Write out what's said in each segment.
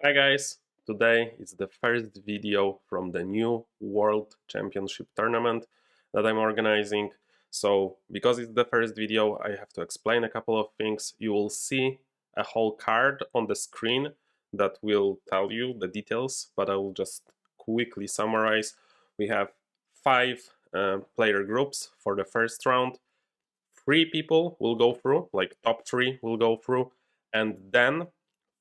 Hi guys, today is the first video from the new World Championship tournament that I'm organizing. So because it's the first video, I have to explain a couple of things. You will see a whole card on the screen that will tell you the details, but I will just quickly summarize. We have five player groups for the first round. 3 people will go through, like top 3 will go through, and then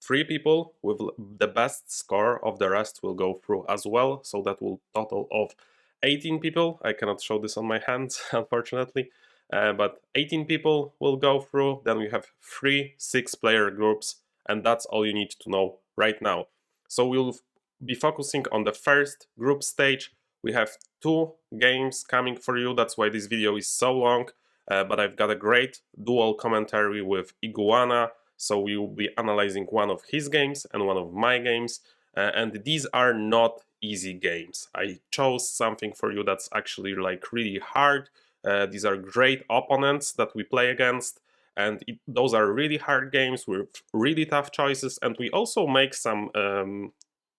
3 people with the best score of the rest will go through as well. So that will total of 18 people. I cannot show this on my hands, unfortunately, but 18 people will go through. Then we have 3 6-player groups, and that's all you need to know right now. So we'll be focusing on the first group stage. We have 2 games coming for you. That's why this video is so long. But I've got a great dual commentary with Iguana, so we will be analyzing one of his games and one of my games, and these are not easy games. I chose something for you that's actually like really hard. These are great opponents that we play against, and those are really hard games with really tough choices, and we also make some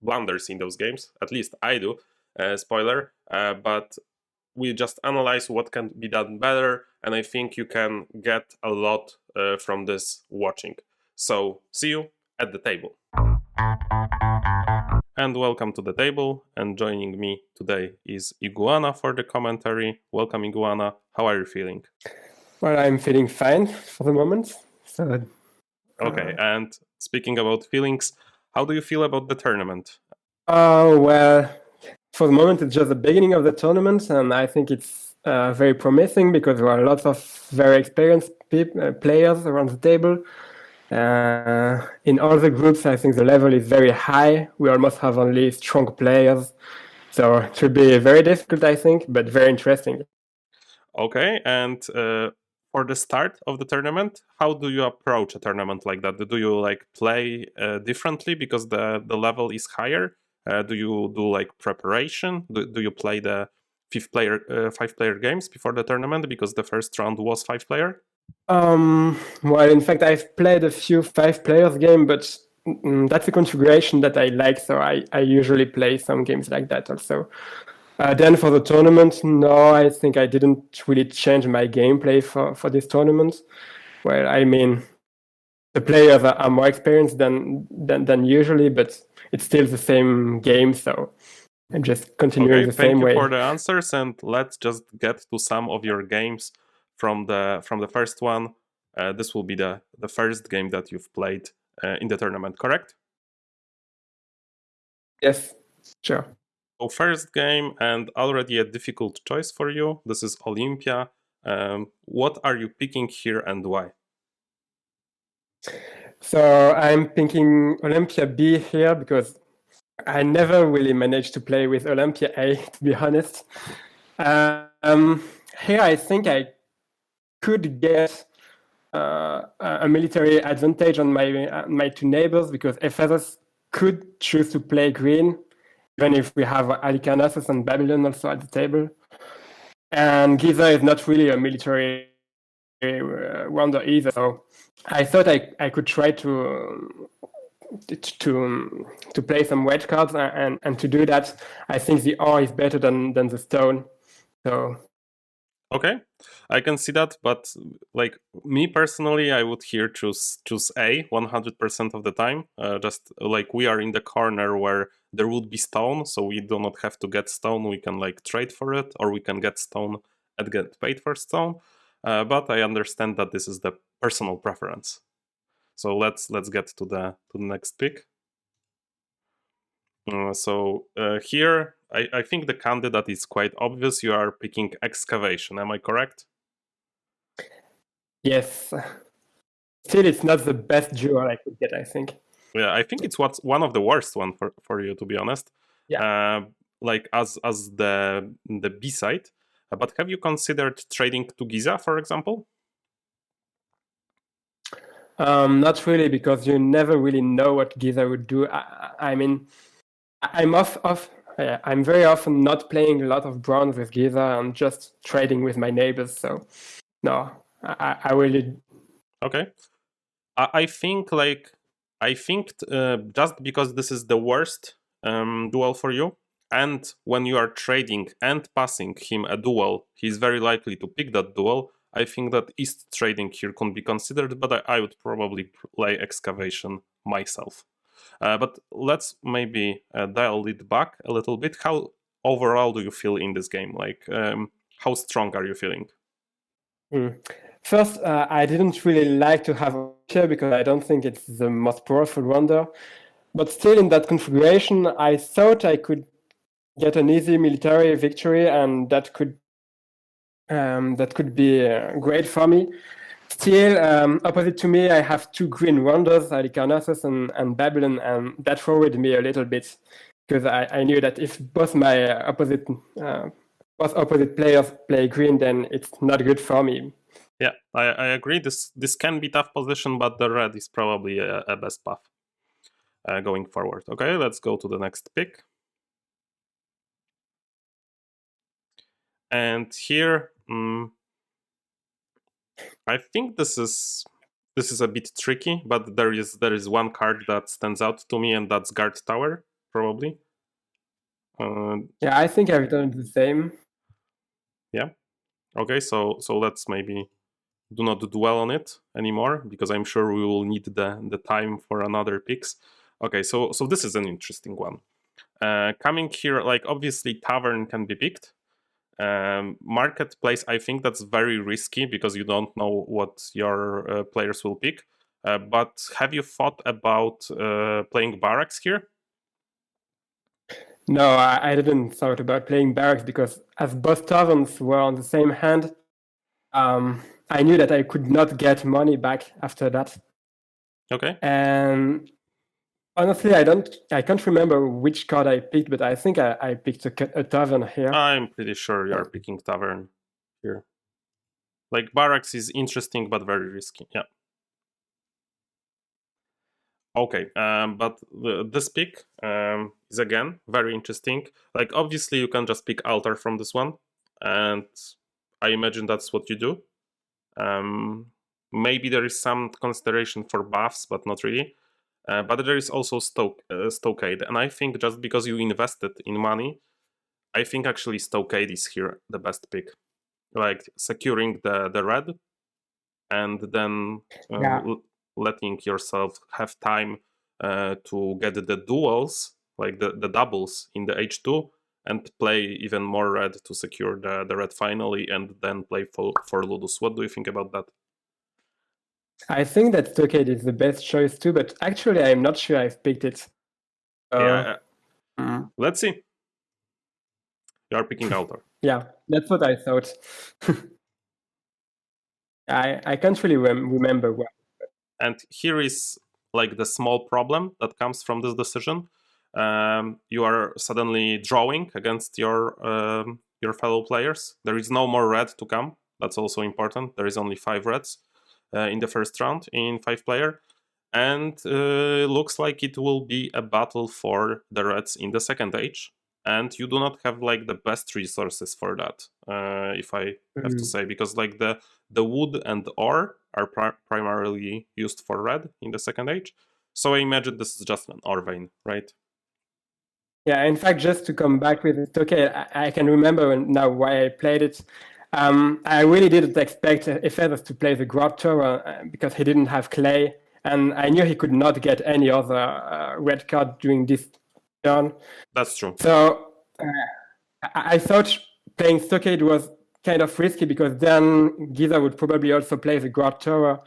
blunders in those games, at least I do, spoiler, but we just analyze what can be done better, and I think you can get a lot from this watching. So see you at the table. And welcome to the table, and joining me today is Iguana for the commentary. Welcome, Iguana. How are you feeling? Well, I'm feeling fine for the moment. So, okay, and speaking about feelings, how do you feel about the tournament? Well, for the moment, it's just the beginning of the tournament, and I think it's very promising because there are lots of very experienced players around the table. In all the groups, I think the level is very high. We almost have only strong players. So it should be very difficult, I think, but very interesting. Okay, and for the start of the tournament, how do you approach a tournament like that? Do you like play differently because the level is higher? Do you do like preparation? Do you play the 5-player games before the tournament because the first round was 5-player? Well, in fact, I've played a few 5 players game, but that's a configuration that I like, so I usually play some games like that also. Then for the tournament, no, I think I didn't really change my gameplay for this tournament. Well, I mean, the players are more experienced than usually, but it's still the same game, so I'm just continuing the same way. Thank you for the answers, and let's just get to some of your games from the first one. This will be the first game that you've played in the tournament, correct? Yes, sure. So first game, and already a difficult choice for you. This is Olympia. What are you picking here and why? So I'm picking Olympia B here because I never really managed to play with Olympia A, to be honest. Here I think I could get a military advantage on my 2 neighbors because Ephesos could choose to play green, even if we have Alicarnassus and Babylon also at the table. And Giza is not really a military wonder either, so I thought I could try to play some wedge cards, and to do that, I think the ore is better than the stone. So okay, I can see that, but like me personally, I would here choose A 100% of the time. Just like we are in the corner where there would be stone, so we do not have to get stone. We can like trade for it, or we can get stone and get paid for stone. But I understand that this is the personal preference. So let's get to the next pick. So here, I think the candidate is quite obvious. You are picking excavation. Am I correct? yes, still it's not the best duel I could get, I think. Yeah, I think it's one of the worst one for you, to be honest. Yeah. Like as the B side. But have you considered trading to Giza, for example? Not really, because you never really know what Giza would do. I mean, I'm very often not playing a lot of bronze with Giza and just trading with my neighbors. So no, I really. Okay. I think like I think just because this is the worst duel for you, and when you are trading and passing him a duel, he's very likely to pick that duel. I think that east trading here can be considered, but I would probably play excavation myself. But let's maybe dial it back a little bit. How overall do you feel in this game? Like, how strong are you feeling? First, I didn't really like to have Olympia because I don't think it's the most powerful wonder. But still, in that configuration, I thought I could get an easy military victory, and that could be great for me. Still, opposite to me, I have two green wonders, Alicarnassus and Babylon, and that worried me a little bit because I knew that if both my both opposite players play green, then it's not good for me. Yeah, I agree. This can be tough position, but the red is probably a best path going forward. Okay, let's go to the next pick. And here, I think this is a bit tricky, but there is one card that stands out to me, and that's Guard Tower, probably. Yeah, I think I've done the same. Yeah. Okay, so let's maybe do not dwell on it anymore, because I'm sure we will need the time for another picks. Okay, so this is an interesting one. Coming here, like obviously Tavern can be picked. Marketplace, I think that's very risky because you don't know what your players will pick. But have you thought about playing Barracks here? No, I didn't thought about playing Barracks because as both taverns were on the same hand, I knew that I could not get money back after that. Okay. And honestly, I can't remember which card I picked, but I think I picked a tavern here. I'm pretty sure you are picking Tavern here. Like Barracks is interesting but very risky. Yeah. Okay, but this pick is again very interesting. Like obviously you can just pick Altar from this one, and I imagine that's what you do. Maybe there is some consideration for buffs, but not really. But there is also Stockade, and I think just because you invested in money, I think actually Stockade is here the best pick. Like securing the red, and then Yeah, letting yourself have time to get the duels, like the doubles in the H2, and play even more red to secure the red finally, and then play for Ludus. What do you think about that? I think that Stockade is the best choice too, but actually I'm not sure I've picked it. Yeah, Mm. let's see. You are picking Altar. Yeah, that's what I thought. I can't really remember what. And here is like the small problem that comes from this decision. You are suddenly drawing against your fellow players. There is no more red to come. That's also important. There is only 5 reds in the first round in 5-player, and looks like it will be a battle for the reds in the second age. And you do not have like the best resources for that, if I have to say, because like the wood and ore are primarily used for red in the second age. So I imagine this is just an ore vein, right? Yeah, in fact, just to come back with it, okay, I can remember now why I played it. I really didn't expect Ephesos to play the Grub Tower because he didn't have clay, and I knew he could not get any other red card during this turn. That's true. So I thought playing Stockade was kind of risky because then Giza would probably also play the Grub Tower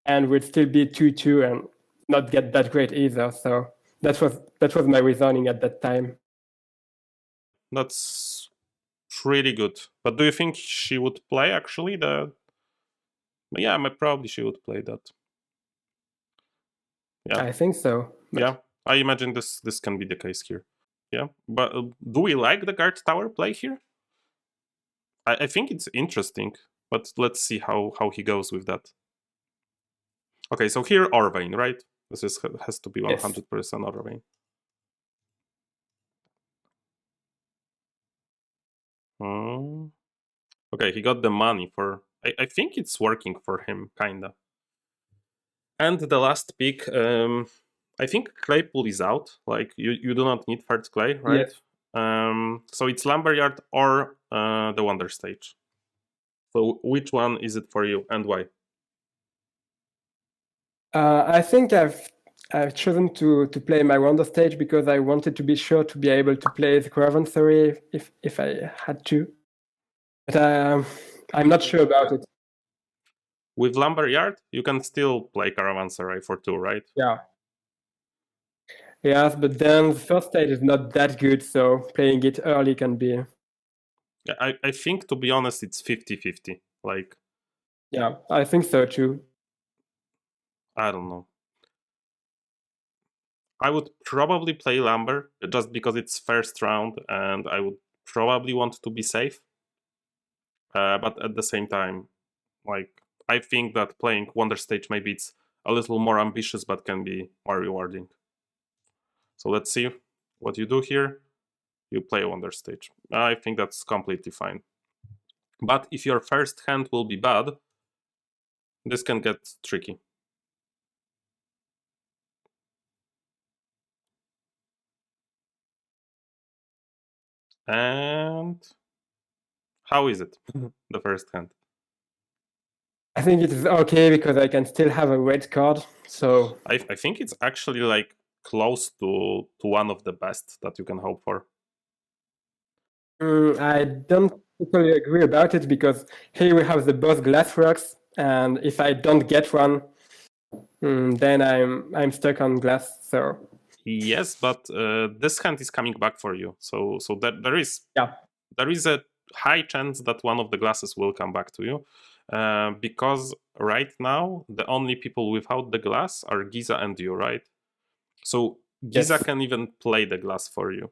and would still be 2-2 and not get that great either. So that was my reasoning at that time. That's pretty good. But do you think she would play actually the? Yeah, probably she would play that. Yeah, I think so. yeah. I imagine this can be the case here. Yeah, but do we like the guard tower play here? I think it's interesting, but let's see how he goes with that. Okay, so here Orvain, right? This has to be 100% Orvain. Okay, he got the money for. I think it's working for him, kinda. And the last pick, I think clay pool is out. Like you do not need third clay, right? Yes. So it's lumberyard or the wonder stage. So which one is it for you and why? I think I've chosen to play my wonder stage because I wanted to be sure to be able to play the Caravansary if I had to. But I'm not sure about it. With lumberyard, you can still play caravanserai for 2, right? Yeah. Yes, but then the first stage is not that good, so playing it early can be. Yeah, I think, to be honest, it's 50-50. Like, Yeah, I think so too. I don't know. I would probably play lumber just because it's first round and I would probably want to be safe. But at the same time, like, I think that playing wonder stage, maybe it's a little more ambitious but can be more rewarding. So let's see what you do here. You play wonder stage. I think that's completely fine. But if your first hand will be bad, this can get tricky. And how is it? The first hand? I think it is okay because I can still have a red card. So I think it's actually like close to one of the best that you can hope for. I don't totally agree about it because here we have the both glass rocks, and if I don't get one, then I'm stuck on glass. So Yes, but this hand is coming back for you. So that yeah, there is a high chance that one of the glasses will come back to you. Because right now the only people without the glass are Giza and you, right? So Giza yes, can even play the glass for you.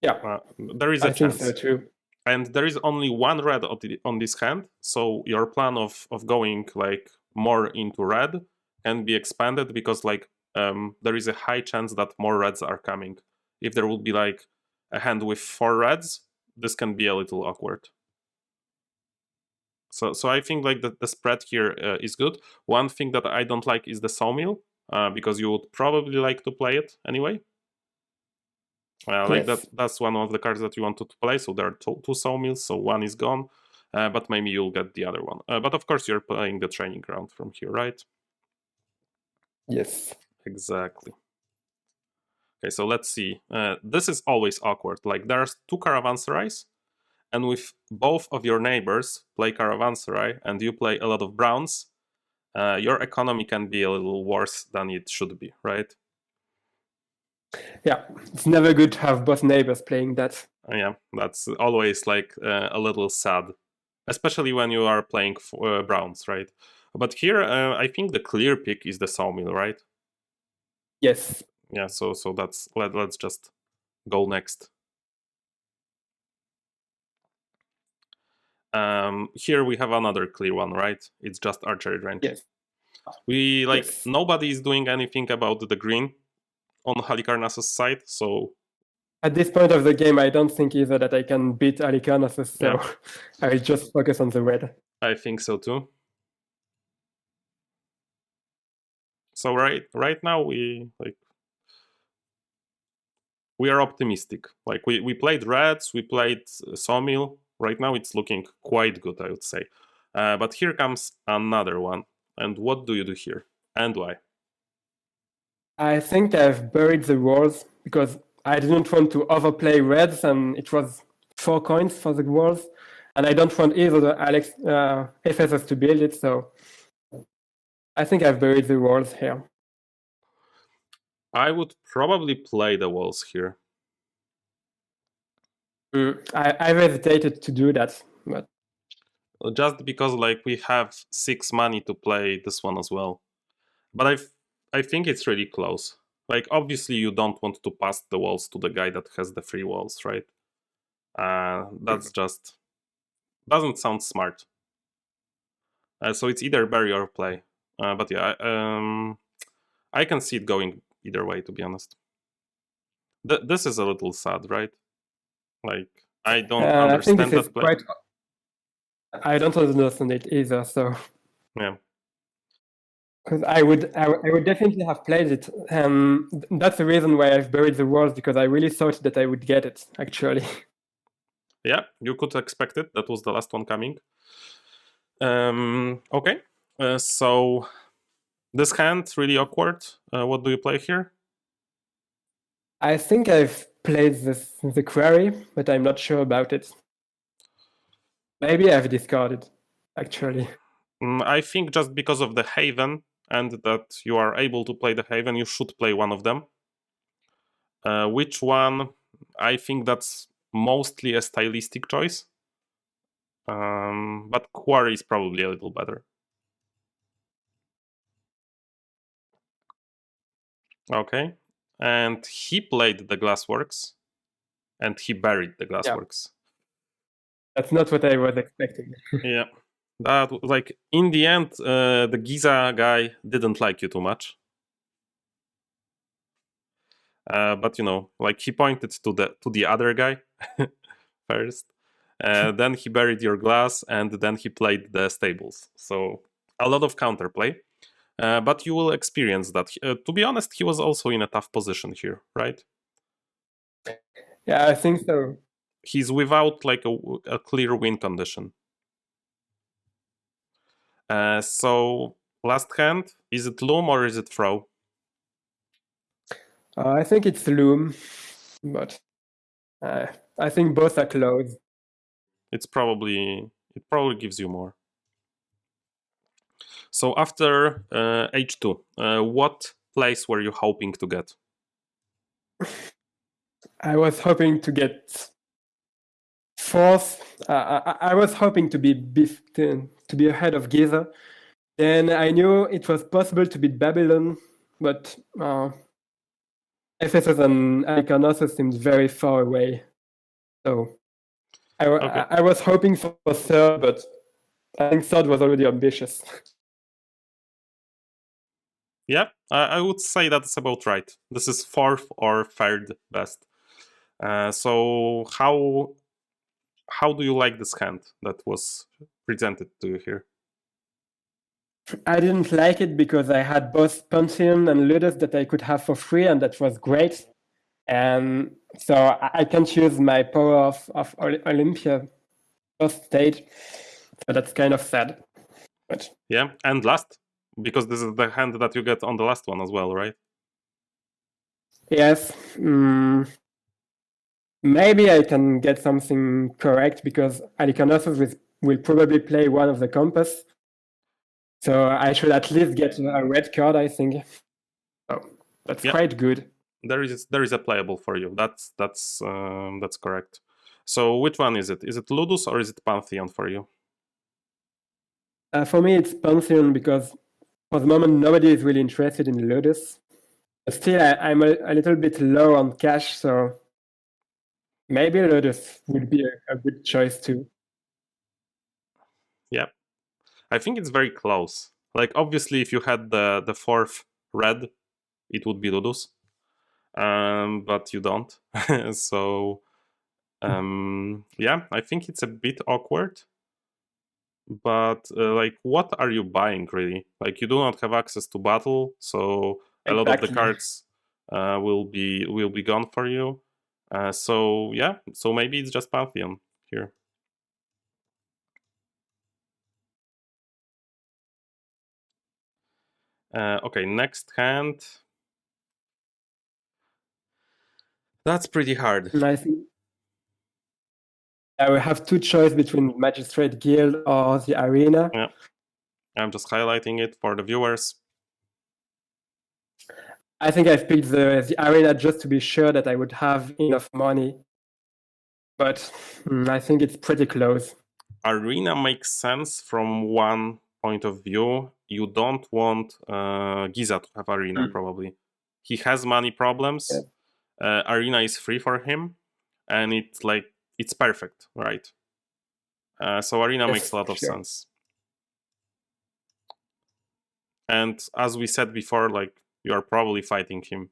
yeah, There is a I think so chance. too. And there is only one red on this hand, so your plan of going like more into red can be expanded because like there is a high chance that more reds are coming. If there would be like a hand with 4 reds, this can be a little awkward. So I think like the spread here is good. One thing that I don't like is the sawmill, because you would probably like to play it anyway. Like Yes, that's one of the cards that you wanted to play. So there are two sawmills, so one is gone, but maybe you'll get the other one. But of course, you're playing the training ground from here, right? yes, Exactly. Okay, so let's see. This is always awkward. Like there's 2 caravanserais, and with both of your neighbors play caravanserai, and you play a lot of browns, your economy can be a little worse than it should be, right? yeah. It's never good to have both neighbors playing that. Yeah, that's always like a little sad, especially when you are playing browns, right? But here, I think the clear pick is the sawmill, right? Yes, Yeah, so that's let's just go next. Here we have another clear one, right? It's just archery range. yes, We like yes. nobody is doing anything about the green on Halikarnass's side, so At this point of the game, I don't think either that I can beat Alicarnassus, yeah, so I'll just focus on the red. I think so too. So right now we are optimistic. Like we played reds, we played sawmill. Right now it's looking quite good, I would say. But here comes another one. And what do you do here? And why? I think I've buried the walls because I didn't want to overplay reds, and it was 4 coins for the walls, and I don't want either the Ephesos to build it, so I think I've buried the walls here. I would probably play the walls here. I've hesitated to do that, but Just because like we have 6 money to play this one as well. But I think it's really close. Like obviously you don't want to pass the walls to the guy that has the 3 walls, right? That's just doesn't sound smart. So it's either bury or play. But yeah, I can see it going either way, to be honest. This is a little sad, right? Like I don't I think this understand is that play. quite. I don't understand it either, so Yeah. Because I would definitely have played it, and that's the reason why I've buried the walls, because I really thought that I would get it, actually. Yeah, you could expect it. That was the last one coming. Okay, so this hand, really awkward. What do you play here? I think I've played the quarry, but I'm not sure about it. Maybe I've discarded, actually. I think just because of the Haven and that you are able to play the Haven, you should play one of them. Which one? I think that's mostly a stylistic choice. But Quarry is probably a little better. Okay. And he played the Glassworks, and he buried the Yeah, Glassworks. that's not what I was expecting. Yeah. That, like, in the end, the Giza guy didn't like you too much. But you know, like, he pointed to the other guy first. Then he buried your glass, and then he played the stables. So a lot of counterplay. But you will experience that. To be honest, he was also in a tough position here, right? Yeah, I think so. He's without like a clear win condition. So last hand, is it loom or is it throw? I think it's loom, but I think both are close. It probably gives you more. So after H2, what place were you hoping to get? I was hoping to get fourth. I was hoping to be ahead of Giza. Then I knew it was possible to beat Babylon, but Ephesos and Iguana seemed very far away. So Okay. I was hoping for third, but I think third was already ambitious. Yeah, I would say that's about right. This is fourth or third best. So how do you like this hand that was presented to you here? I didn't like it because I had both Pantheon and Ludus that I could have for free, and that was great. And so I can't use my power of Olympia first stage. So that's kind of sad. But Yeah, and last, because this is the hand that you get on the last one as well, right? yes, maybe I can get something correct because Alicarnassus will probably play one of the compass. So I should at least get a red card, I think. Oh, that's quite good. There is a playable for you. That's correct. So which one is it? Is it Ludus or is it Pantheon for you? For me, it's Pantheon because for the moment nobody is really interested in Ludus. Still, I'm a little bit low on cash, so maybe Ludus would be a good choice too. Yeah, I think it's very close. Like, obviously, if you had the fourth red, it would be Ludus, but you don't. So yeah, I think it's a bit awkward. But like, what are you buying really? Like, you do not have access to battle, so a lot of the Exactly. cards will be gone for you. So yeah, so maybe it's just Pantheon here. Okay, next hand. That's pretty hard. And I think I will have two choices between Magistrate Guild or the Arena. Yeah, I'm just highlighting it for the viewers. I think I've picked the Arena just to be sure that I would have enough money. But I think it's pretty close. Arena makes sense from one point of view. You don't want Giza to have Arena, probably. He has money problems. Yeah. Arena is free for him, and it's perfect, right? So Arena makes a lot of sense. And as we said before, like, you are probably fighting him.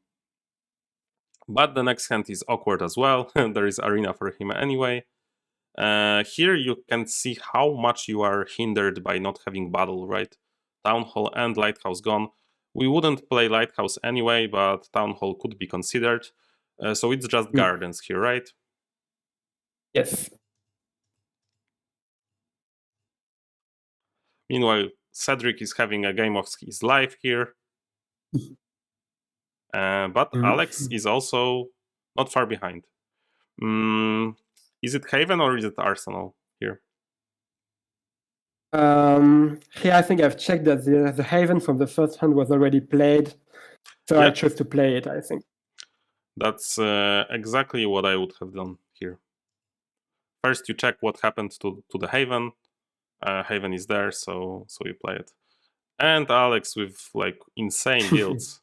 But the next hand is awkward as well. There is Arena for him anyway. Here you can see how much you are hindered by not having battle, right? Town Hall and Lighthouse gone. We wouldn't play Lighthouse anyway, but Town Hall could be considered. So it's just Gardens here, right? Yes. Meanwhile, Cedric is having a game of his life here. But Alex is also not far behind. Is it Haven or is it Arsenal here? Here I think I've checked that the Haven from the first hand was already played, so I chose to play it, I think. That's exactly what I would have done here. First, you check what happened to the Haven. Haven is there, so you play it. And Alex with like insane guilds.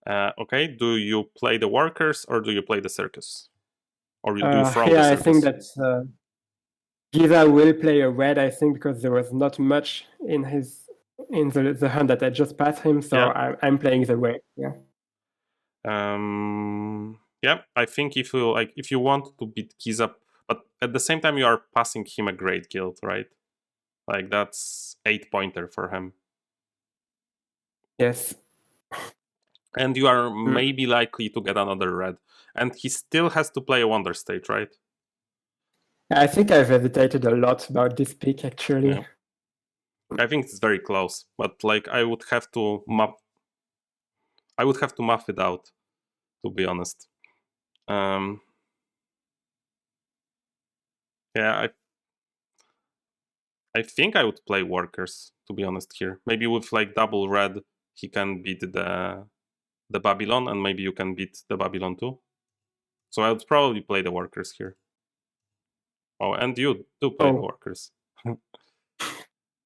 Okay, do you play the workers or do you play the circus? Or do you throw here the I circus? think that Giza will play a red, I think, because there was not much in the hand that I just passed him, so yeah. I'm playing the red. Yeah. Yeah, I think if you want to beat Giza, but at the same time you are passing him a great guild, right? Like that's 8-pointer for him. Yes. And you are maybe likely to get another red. And he still has to play a Wonder Stage, right? I think I've hesitated a lot about this pick, actually. Yeah. I think it's very close, but like I would have to muff it out, to be honest. Yeah, I think I would play workers, to be honest here. Maybe with like double red, he can beat the Babylon, and maybe you can beat the Babylon too. So I would probably play the workers here. Oh, and you do play the workers.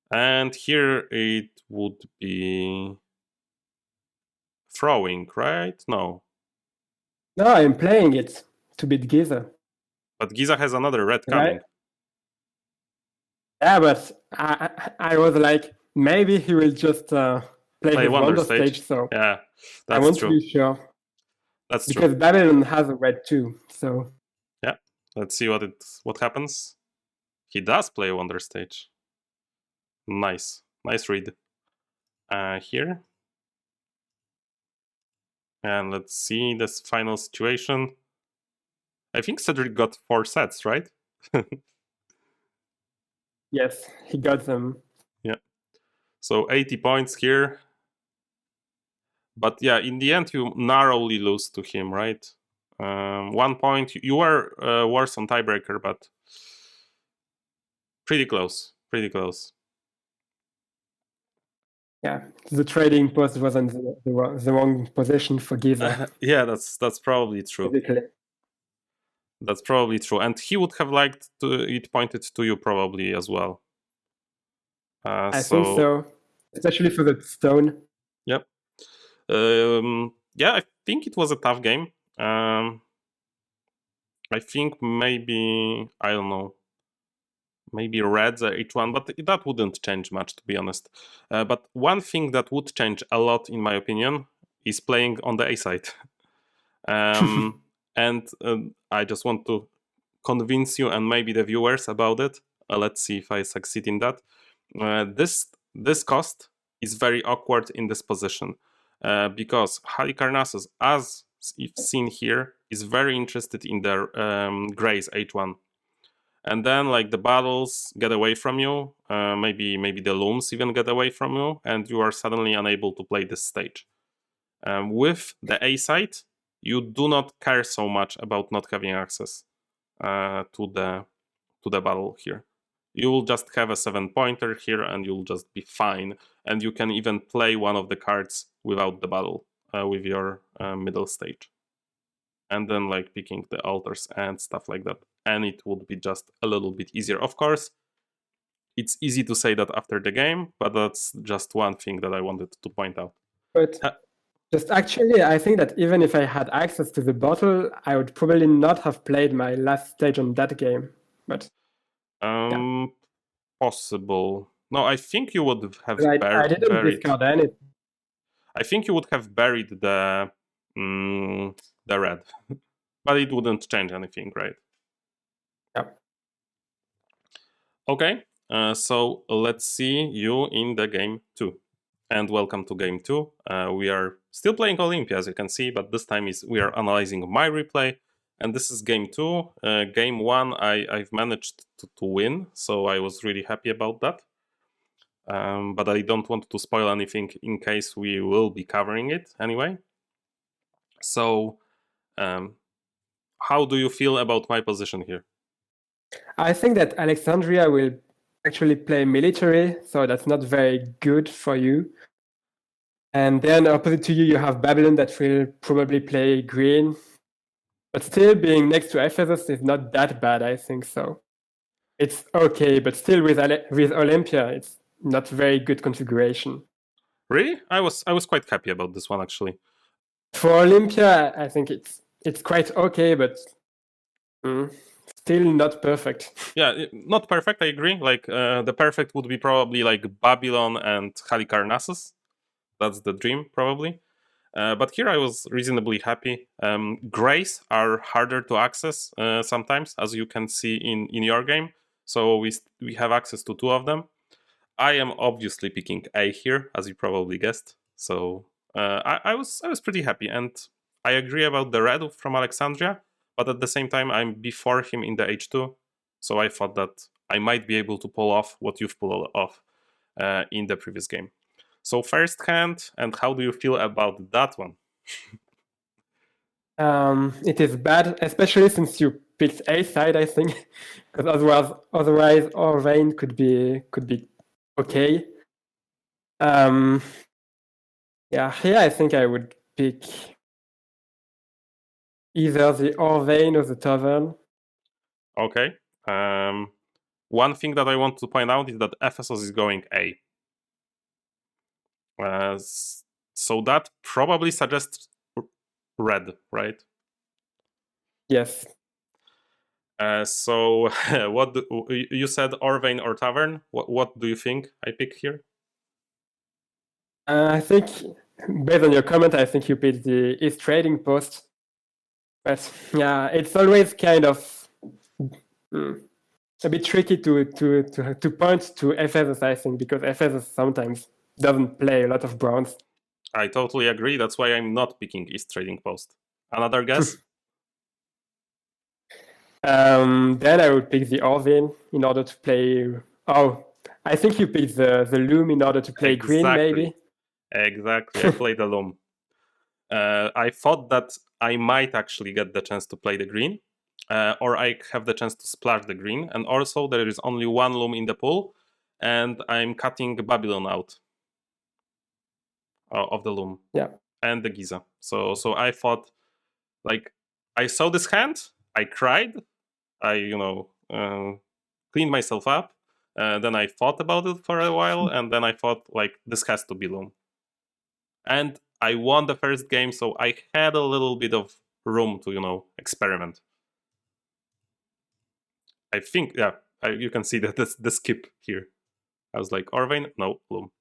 And here it would be throwing, right? No. No, I'm playing it to beat Giza. But Giza has another red coming. Yeah, but I was like, maybe he will just play his Wonder stage. So yeah, I want to be sure. That's because true. Babylon has a red too. So yeah, let's see what happens. He does play a Wonder stage. Nice read. Here. And let's see this final situation. I think Cedric got 4 sets, right? Yes, he got them. Yeah. So 80 points here. But yeah, in the end, you narrowly lose to him, right? 1 point. You were worse on tiebreaker, but pretty close. Yeah, the trading post was in the wrong position for Giza. Yeah, that's probably true. Basically. That's probably true, and he would have liked it pointed to you probably as well. I think so, especially for the stone. Yep. Yeah, I think it was a tough game. I think maybe, I don't know, maybe red's each one, but that wouldn't change much, to be honest. But one thing that would change a lot, in my opinion, is playing on the A side. And I just want to convince you and maybe the viewers about it. Let's see if I succeed in that. This cost is very awkward in this position because Halicarnassus, as if seen here, is very interested in their Gray's H1. And then like the battles get away from you, maybe the looms even get away from you, and you are suddenly unable to play this stage. With the A side, you do not care so much about not having access to the battle here. You will just have a 7-pointer here and you'll just be fine. And you can even play one of the cards without the battle with your middle stage. And then like picking the altars and stuff like that. And it would be just a little bit easier. Of course, it's easy to say that after the game, but that's just one thing that I wanted to point out. But just actually, I think that even if I had access to the bottle, I would probably not have played my last stage on that game. But possible. No, I think you would have I didn't discard anything. I think you would have buried the red, but it wouldn't change anything, right? Yeah. Okay. So let's see you in the game 2. And welcome to game 2. We are still playing Olympia, as you can see, but this time we are analyzing my replay. And this is game 2. Game 1, I've managed to win, so I was really happy about that. But I don't want to spoil anything in case we will be covering it anyway. So, how do you feel about my position here? I think that Alexandria will actually play military, so that's not very good for you. And then opposite to you, you have Babylon that will probably play green. But still, being next to Ephesos is not that bad, I think so. It's okay, but still with Olympia, it's not very good configuration. Really? I was quite happy about this one, actually. For Olympia, I think it's quite okay, but still not perfect. Yeah, not perfect, I agree. Like, the perfect would be probably like Babylon and Halicarnassus. That's the dream, probably. But here I was reasonably happy. Grays are harder to access sometimes, as you can see in your game. So we have access to 2 of them. I am obviously picking A here, as you probably guessed. So I was pretty happy, and I agree about the red from Alexandria. But at the same time, I'm before him in the H2, so I thought that I might be able to pull off what you've pulled off in the previous game. So first hand, and how do you feel about that one? It is bad, especially since you picked A side, I think, because otherwise our vein could be okay. Yeah, here I think I would pick either the Orvain or the Tavern. Okay. One thing that I want to point out is that Ephesos is going A. So that probably suggests red, right? Yes. So you said Orvain or Tavern? What do you think I pick here? I think, based on your comment, I think you picked the East Trading Post. But yeah, it's always kind of a bit tricky to point to Ephesus, I think, because Ephesus sometimes doesn't play a lot of browns. I totally agree. That's why I'm not picking East Trading Post. Another guess? Then I would pick the Orvin in order to play. Oh, I think you picked the Loom in order to play green, maybe. Exactly. I played the Loom. I thought that I might actually get the chance to play the green, or I have the chance to splash the green. And also, there is only 1 Loom in the pool, and I'm cutting Babylon out of the Loom. Yeah. And the Giza. So I thought, like, I saw this hand, I cried, I cleaned myself up. Then I thought about it for a while, and then I thought, like, this has to be Loom. And I won the first game, so I had a little bit of room to experiment. I think, yeah, you can see that the skip here. I was like, Orvain, no, Loom.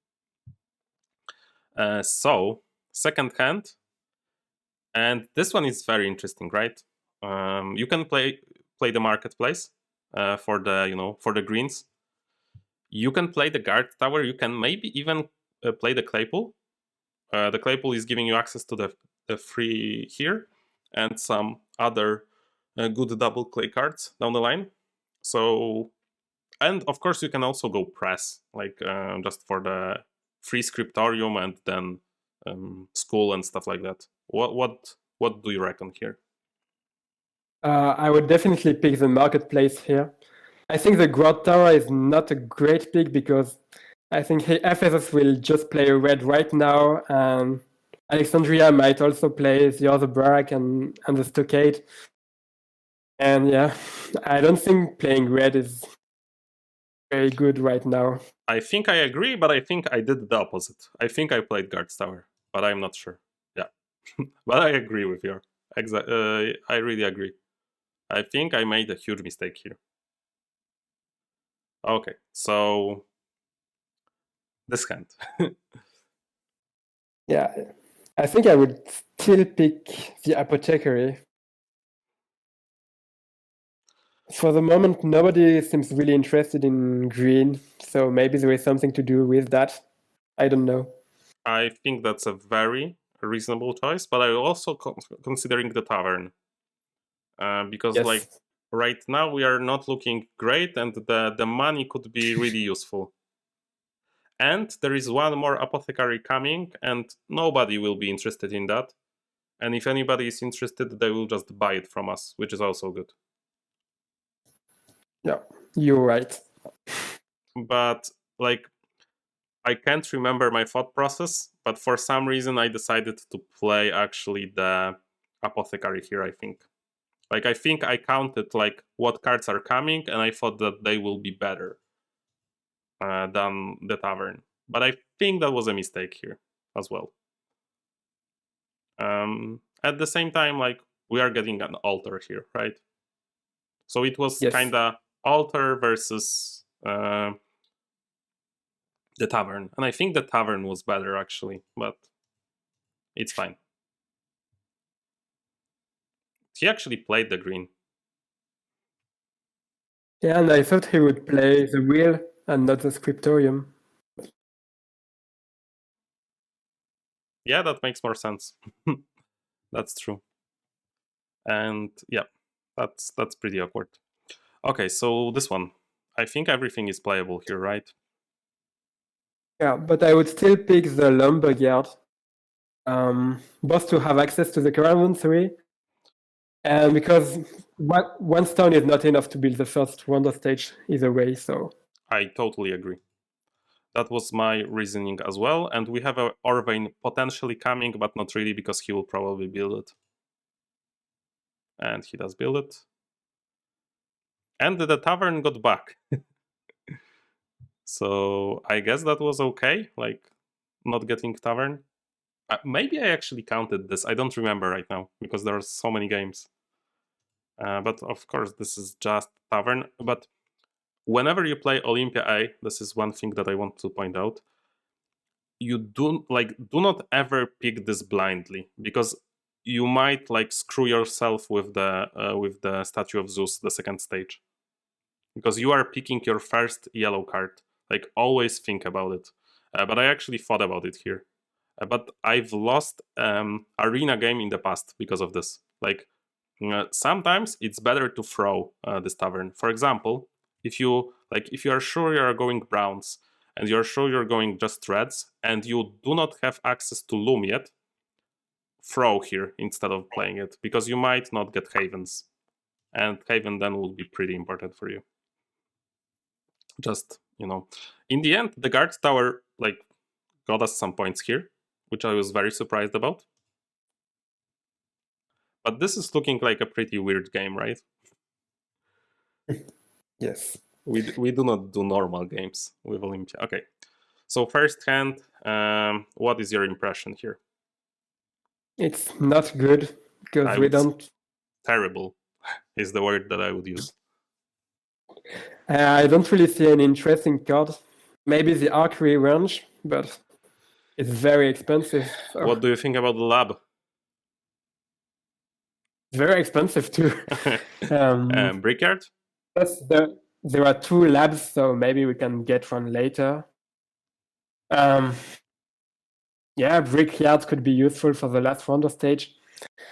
So second hand, and this one is very interesting, right? You can play the marketplace for the greens. You can play the guard tower. You can maybe even play the Claypool. The Claypool is giving you access to the free here and some other good double clay cards down the line. So, and of course you can also go press, like just for the free scriptorium and then school and stuff like that. What do you reckon here? I would definitely pick the marketplace here. I think the Guard Tower is not a great pick because I think Ephesus will just play red right now, and Alexandria might also play the other barrack and the stockade. And yeah, I don't think playing red is very good right now. I think I agree, but I think I did the opposite. I think I played Guards Tower, but I'm not sure. Yeah, but I agree with you. I really agree. I think I made a huge mistake here. Okay, so this hand. Yeah, I think I would still pick the Apothecary. For the moment, nobody seems really interested in green, so maybe there is something to do with that. I don't know. I think that's a very reasonable choice, but I'm also considering the tavern because like Yes. right now we are not looking great, and the money could be really useful. And there is one more apothecary coming, and nobody will be interested in that. And if anybody is interested, they will just buy it from us, which is also good. Yeah, you're right. But like I can't remember my thought process, but for some reason I decided to play actually the apothecary here, I think. Like I think I counted like what cards are coming, and I thought that they will be better than the tavern. But I think that was a mistake here as well. At the same time, like we are getting an altar here, right? So it was Yes. kinda altar versus the tavern, and I think the tavern was better actually, but it's fine. He actually played the green. Yeah, and I thought he would play the wheel and not the scriptorium. Yeah, that makes more sense. That's true. And yeah, that's pretty awkward. Okay, so this one. I think everything is playable here, right? Yeah, but I would still pick the lumberyard, both to have access to the caravanserai, and because one stone is not enough to build the first wonder stage either way. So I totally agree. That was my reasoning as well. And we have a Orvain potentially coming, but not really because he will probably build it. And he does build it. And the tavern got back. So I guess that was okay, like not getting tavern. Maybe I actually counted this. I don't remember right now because there are so many games. But of course, this is just tavern. But whenever you play Olympia A, this is one thing that I want to point out. You do not ever pick this blindly because you might like screw yourself with the statue of Zeus, the second stage, because you are picking your first yellow card. Like always think about it. But I actually thought about it here. But I've lost arena game in the past because of this. Like sometimes it's better to throw this tavern. For example, if you are sure you are going browns and you're sure you're going just reds and you do not have access to loom yet, throw here instead of playing it because you might not get havens, and haven then will be pretty important for you. Just in the end, the guard tower like got us some points here, which I was very surprised about. But this is looking like a pretty weird game, right? yes, We do not do normal games with Olympia. Okay, so first hand, what is your impression here? it's not good because I we would don't. terrible is the word that I would use. I don't really see any interesting cards. Maybe the archery range, but it's very expensive. So What do you think about the lab? it's very expensive too. Brickyard? Plus, there are two labs, so maybe we can get one later. Um, yeah, brickyard could be useful for the last rounder stage,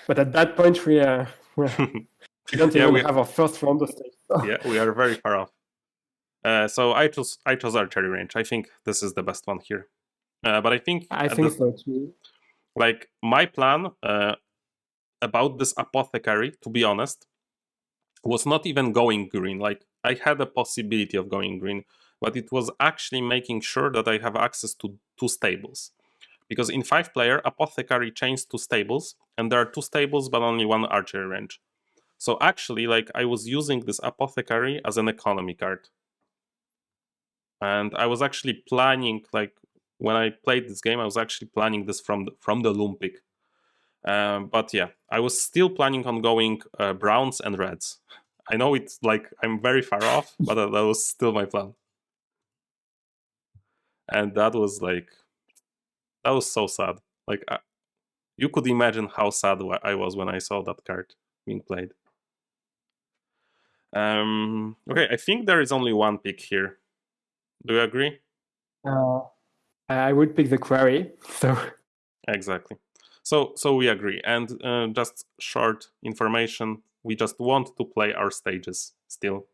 but at that point we don't Yeah, even have our first rounder stage. So. yeah, we are very far off. So I chose archery range. I think this is the best one here. But I think I think so too. like my plan about this apothecary, to be honest, was not even going green. Like I had a possibility of going green, but it was actually making sure that I have access to two stables. Because in 5-player, apothecary chains two stables, and there are two stables but only one archery range. So actually, like I was using this apothecary as an economy card. And I was actually planning, like when I played this game, I was actually planning this from the loom pick. But yeah, I was still planning on going browns and reds. I know it's like I'm very far off, but that was still my plan. And that was so sad. Like you could imagine how sad I was when I saw that card being played. Okay, I think there is only one pick here. Do you agree? I would pick the quarry. So Exactly. So we agree. And just short information: we just want to play our stages still.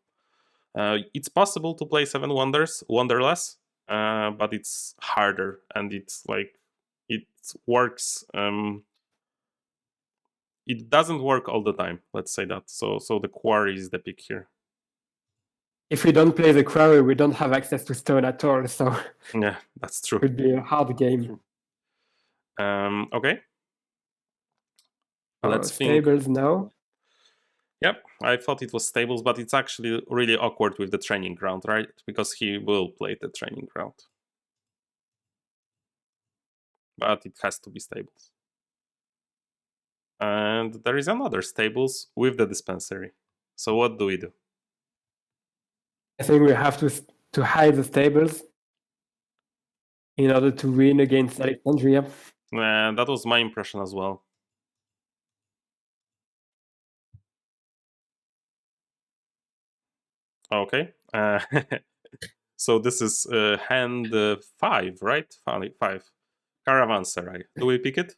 It's possible to play Seven Wonders, Wonderless, but it's harder, and it's like it works. It doesn't work all the time. Let's say that. So the quarry is the pick here. if we don't play the quarry, we don't have access to stone at all. So Yeah, that's true. it would be a hard game. Okay. Let's think. Stables now. Yep, I thought it was stables, but it's actually really awkward with the training ground, right? Because he will play the training ground. But it has to be stables. And there is another stables with the dispensary. So what do we do? I think we have to hide the stables in order to win against Alexandria. And that was my impression as well. Okay. So this is hand 5, right? 5. Caravanserai. Do we pick it?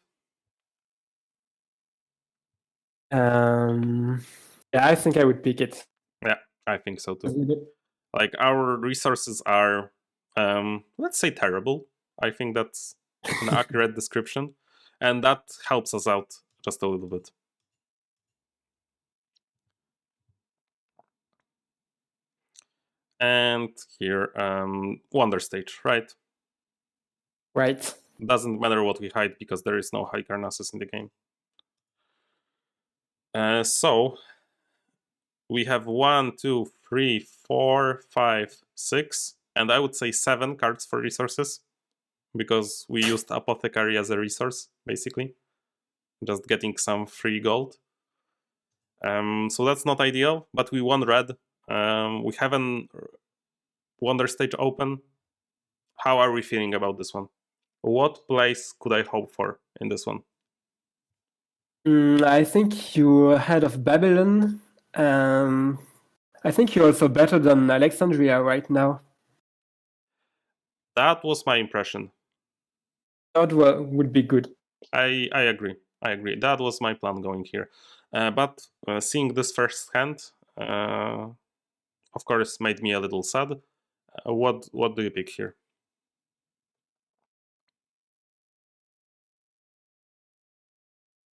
Yeah, I think I would pick it. Yeah, I think so too. Like our resources are, let's say, terrible. I think that's an accurate description, and that helps us out just a little bit. And here, Wonder Stage, right? Right. Doesn't matter what we hide because there is no Halicarnassus in the game. So we have 1, 2, 3, 4, 5, 6, and I would say 7 cards for resources because we used Apothecary as a resource, basically, just getting some free gold. So that's not ideal, but we won red. We have an Wonder Stage open. How are we feeling about this one? What place could I hope for in this one? I think you're ahead of Babylon. I think you're also better than Alexandria right now. That was my impression. That would be good. I agree. I agree. That was my plan going here. But seeing this first hand, of course, made me a little sad. What do you pick here?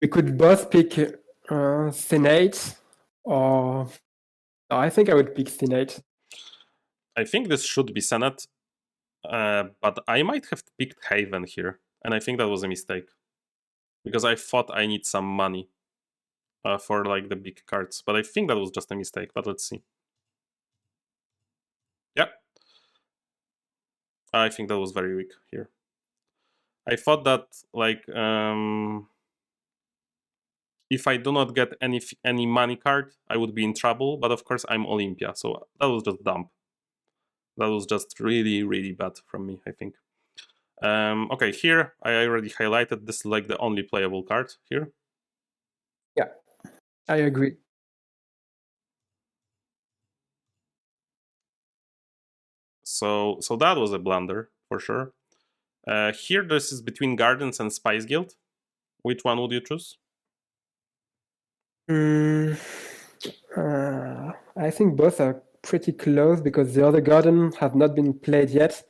We could both pick Senate, or I think I would pick Senate. I think this should be Senate, but I might have picked Haven here, and I think that was a mistake because I thought I need some money for like the big cards, but I think that was just a mistake. But let's see. Yeah, I think that was very weak here. I thought that like if I do not get any money card, I would be in trouble. But of course, I'm Olympia, so that was just dumb. That was just really, really bad from me, I think. Okay, here I already highlighted this is like the only playable card here. Yeah, I agree. So that was a blunder for sure. Here, this is between Gardens and Spice Guild. Which one would you choose? I think both are pretty close because the other garden have not been played yet.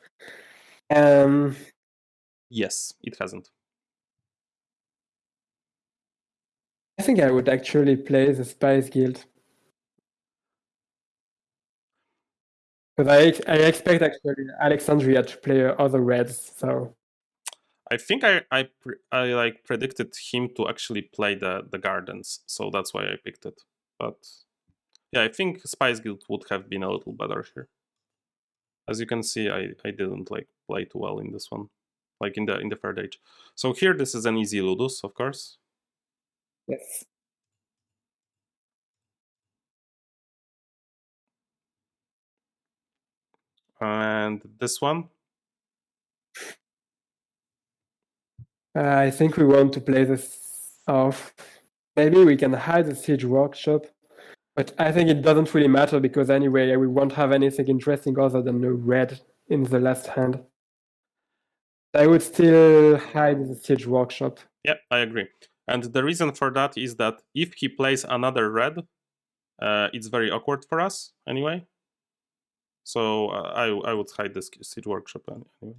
Yes, it hasn't. I think I would actually play the Spice Guild. Because I expect actually Alexandria to play other reds, so I think I like predicted him to actually play the Gardens, so that's why I picked it. But yeah, I think Spice Guild would have been a little better here. As you can see, I didn't like play too well in this one, like in the third age. So here, this is an easy Ludus, of course. yes. And this one, I think we want to play this off. Maybe we can hide the Siege Workshop. But I think it doesn't really matter because anyway, we won't have anything interesting other than the red in the last hand. I would still hide the siege workshop. Yeah, I agree. And the reason for that is that if he plays another red, it's very awkward for us anyway. So I would hide this siege workshop anyway.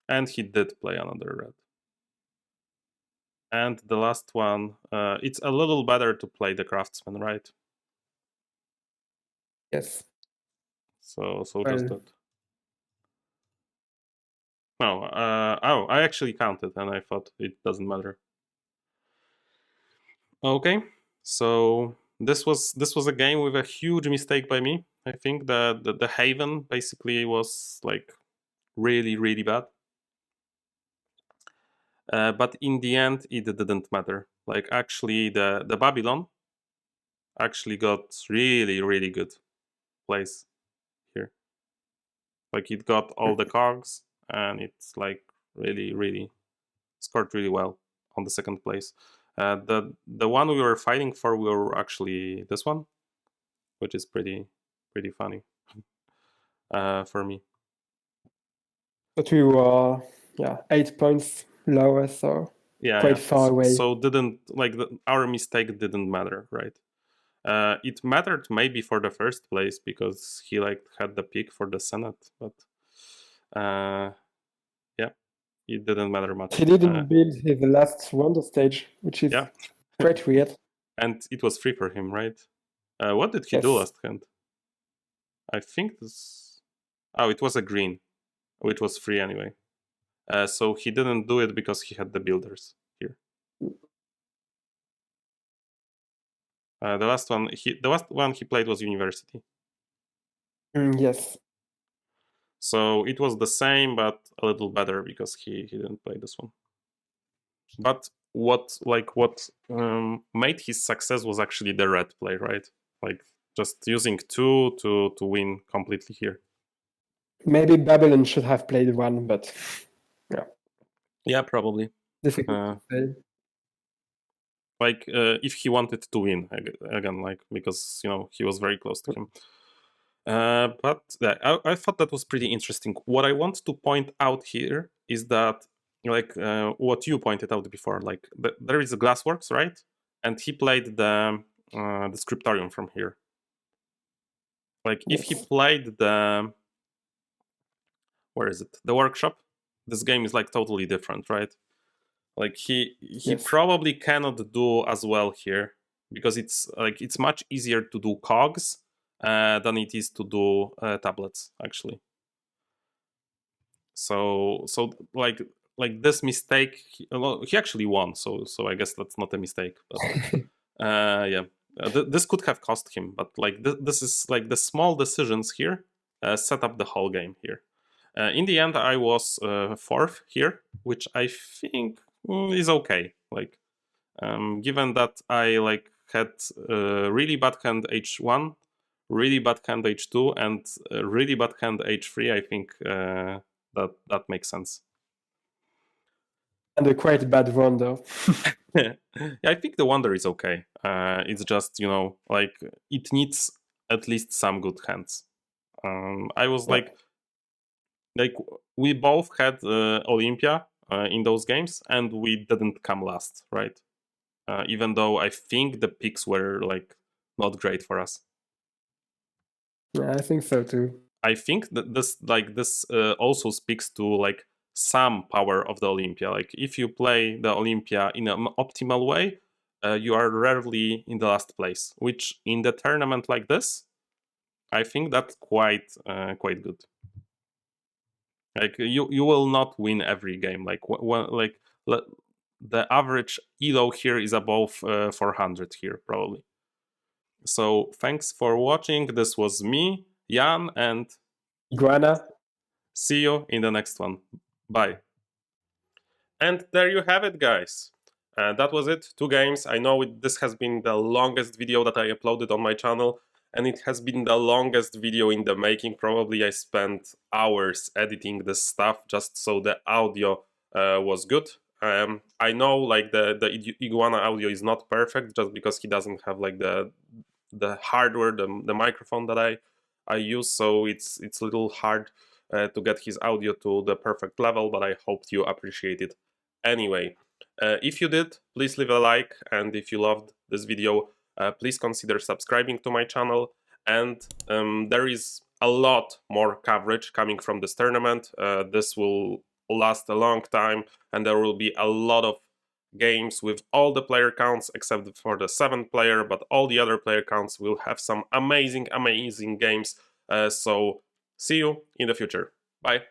And he did play another red. And the last one, it's a little better to play the craftsman, right? Yes. So just that. No, oh, I actually counted and I thought it doesn't matter. Okay, so this was a game with a huge mistake by me. I think the Haven basically was like really bad. But in the end, it didn't matter. Like actually, the Babylon actually got really good place here. Like it got all the cogs, and it's like really scored really well on the second place. The one we were fighting for were actually this one, which is pretty funny for me. But we were 8 points lower, so quite far away. So didn't like our mistake didn't matter, right? It mattered maybe for the first place because he like had the pick for the Senate, but yeah, it didn't matter much. He didn't build his last wonder stage, which is quite weird. And it was free for him, right? What did he do last hand? I think this. Oh, it was a green, which was free anyway. So he didn't do it because he had the builders here. The last one he played was university. Yes. So it was the same, but a little better because he didn't play this one. But what made his success was actually the red play, right? Like just using 2 to win completely here. Maybe Babylon should have played 1, but yeah. Yeah, probably. Difficult to say. Like if he wanted to win again, like because he was very close to him. But I thought that was pretty interesting. What I want to point out here is that, like what you pointed out before, like there is a Glassworks, right? And he played the Scriptorium from here. Like if he played the where is it? The Workshop. This game is like totally different, right? Like he probably cannot do as well here because it's much easier to do cogs than it is to do tablets actually. So like this mistake, he actually won. So I guess that's not a mistake. But yeah, this could have cost him. But like this is like the small decisions here set up the whole game here. In the end, I was 4th here, which I think is okay. Like given that I like had really bad hand h1, really bad hand h2, and really bad hand h3, I think that makes sense. And a quite bad wonder. Yeah, I think the wonder is okay. It's just like it needs at least some good hands. I was like we both had Olympia in those games, and we didn't come last, right? Even though I think the picks were like not great for us. Yeah, I think so too. I think that this also speaks to like some power of the Olympia. Like if you play the Olympia in an optimal way, you are rarely in the last place. Which in the tournament like this, I think that's quite good. Like you will not win every game. Like the average elo here is above 400 here probably. So thanks for watching. This was me, Jan, and Iguana. See you in the next one. Bye. And there you have it, guys. That was it. 2 games. I know this has been the longest video that I uploaded on my channel, and it has been the longest video in the making. Probably I spent hours editing this stuff just so the audio was good. I know like the Iguana audio is not perfect just because he doesn't have like the hardware, the microphone that I use, so it's a little hard to get his audio to the perfect level, but I hope you appreciate it anyway. If you did, please leave a like, and if you loved this video, please consider subscribing to my channel. And there is a lot more coverage coming from this tournament. This will last a long time, and there will be a lot of games with all the player counts except for the 7th player, but all the other player counts will have some amazing games. So see you in the future. Bye.